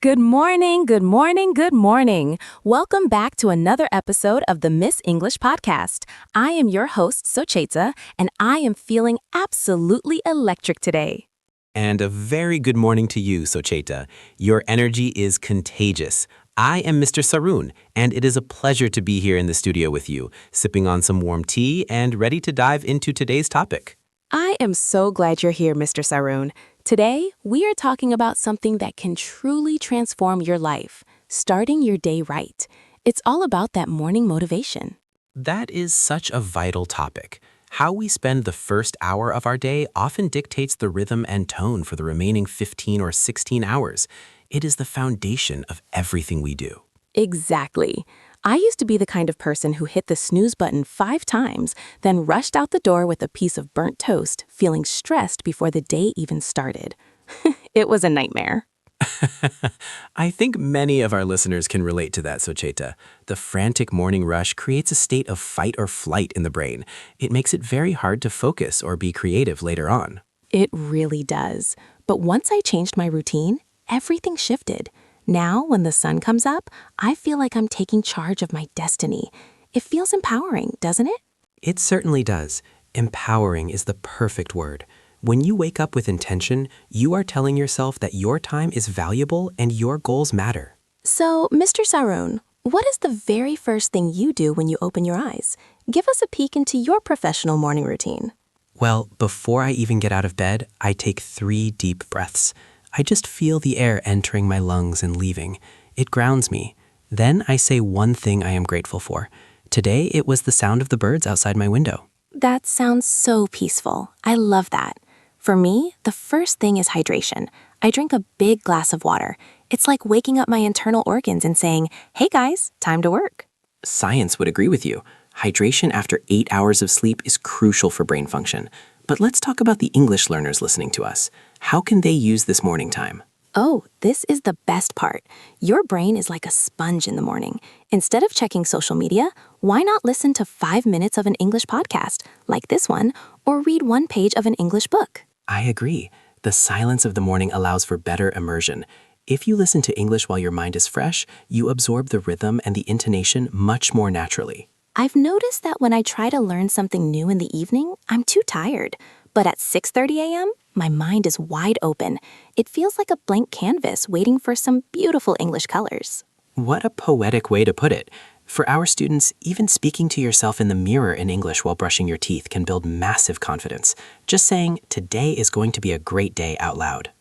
Good morning, good morning, good morning. Welcome back to another episode of the Miss English Podcast. I am your host, Socheta, and I am feeling absolutely electric today. And a very good morning to you, Socheta. Your energy is contagious. I am Mr. Saroon, and it is a pleasure to be here in the studio with you, sipping on some warm tea and ready to dive into today's topic. I am so glad you're here, Mr. Saroon. Today, we are talking about something that can truly transform your life, starting your day right. It's all about that morning motivation. That is such a vital topic. How we spend the first hour of our day often dictates the rhythm and tone for the remaining 15 or 16 hours. It is the foundation of everything we do. Exactly. I used to be the kind of person who hit the snooze button 5 times, then rushed out the door with a piece of burnt toast, feeling stressed before the day even started. It was a nightmare. I think many of our listeners can relate to that, Socheta. The frantic morning rush creates a state of fight or flight in the brain. It makes it very hard to focus or be creative later on. It really does. But once I changed my routine, everything shifted. Now, when the sun comes up, I feel like I'm taking charge of my destiny. It feels empowering, doesn't it? It certainly does. Empowering is the perfect word. When you wake up with intention, you are telling yourself that your time is valuable and your goals matter. So, Mr. Saroon, what is the very first thing you do when you open your eyes? Give us a peek into your professional morning routine. Well, before I even get out of bed, I take 3 deep breaths. I just feel the air entering my lungs and leaving. It grounds me. Then I say one thing I am grateful for. Today, it was the sound of the birds outside my window. That sounds so peaceful. I love that. For me, the first thing is hydration. I drink a big glass of water. It's like waking up my internal organs and saying, hey guys, time to work. Science would agree with you. Hydration after 8 hours of sleep is crucial for brain function. But let's talk about the English learners listening to us. How can they use this morning time? Oh, this is the best part. Your brain is like a sponge in the morning. Instead of checking social media, why not listen to 5 minutes of an English podcast, like this one, or read 1 page of an English book? I agree. The silence of the morning allows for better immersion. If you listen to English while your mind is fresh, you absorb the rhythm and the intonation much more naturally. I've noticed that when I try to learn something new in the evening, I'm too tired. But at 6:30 a.m., my mind is wide open. It feels like a blank canvas waiting for some beautiful English colors. What a poetic way to put it. For our students, even speaking to yourself in the mirror in English while brushing your teeth can build massive confidence. Just saying, today is going to be a great day out loud.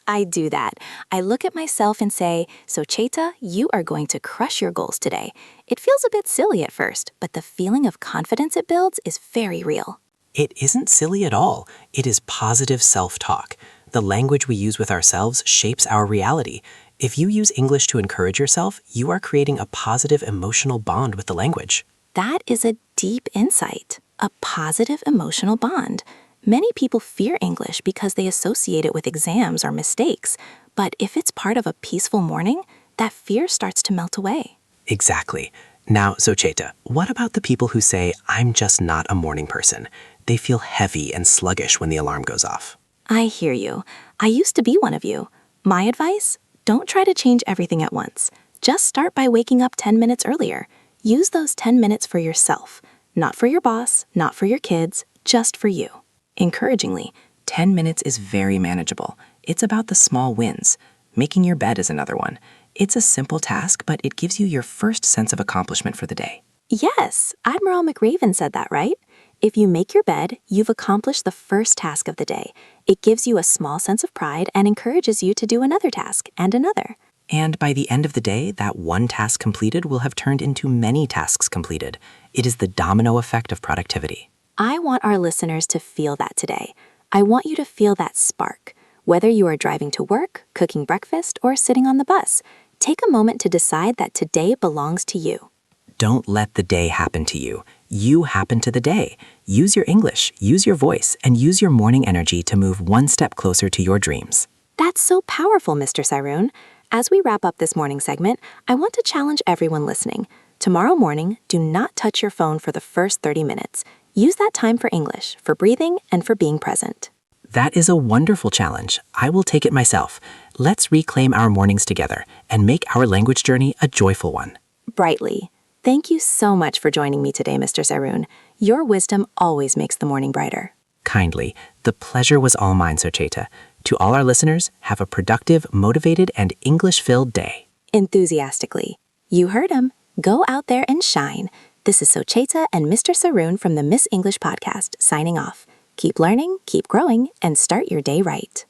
I do that. I look at myself and say, Socheta, you are going to crush your goals today. It feels a bit silly at first, but the feeling of confidence it builds is very real. It isn't silly at all. It is positive self-talk. The language we use with ourselves shapes our reality. If you use English to encourage yourself, you are creating a positive emotional bond with the language. That is a deep insight, a positive emotional bond. Many people fear English because they associate it with exams or mistakes. But if it's part of a peaceful morning, that fear starts to melt away. Exactly. Now, Socheta, what about the people who say, I'm just not a morning person? They feel heavy and sluggish when the alarm goes off. I hear you. I used to be one of you. My advice? Don't try to change everything at once. Just start by waking up 10 minutes earlier. Use those 10 minutes for yourself. Not for your boss, not for your kids, just for you. Encouragingly, 10 minutes is very manageable. It's about the small wins. Making your bed is another one. It's a simple task, but it gives you your first sense of accomplishment for the day. Yes, Admiral McRaven said that, right? If you make your bed, you've accomplished the first task of the day. It gives you a small sense of pride and encourages you to do another task and another. And by the end of the day, that one task completed will have turned into many tasks completed. It is the domino effect of productivity. I want our listeners to feel that today. I want you to feel that spark. Whether you are driving to work, cooking breakfast, or sitting on the bus, take a moment to decide that today belongs to you. Don't let the day happen to you. You happen to the day. Use your English, use your voice, and use your morning energy to move one step closer to your dreams. That's so powerful, Mr. Saroon. As we wrap up this morning segment, I want to challenge everyone listening. Tomorrow morning, do not touch your phone for the first 30 minutes. Use that time for English, for breathing, and for being present. That is a wonderful challenge. I will take it myself. Let's reclaim our mornings together and make our language journey a joyful one. Brightly. Thank you so much for joining me today, Mr. Saroon. Your wisdom always makes the morning brighter. Kindly, the pleasure was all mine, Socheta. To all our listeners, have a productive, motivated, and English-filled day. Enthusiastically. You heard him. Go out there and shine. This is Socheta and Mr. Saroon from the Miss English Podcast, signing off. Keep learning, keep growing, and start your day right.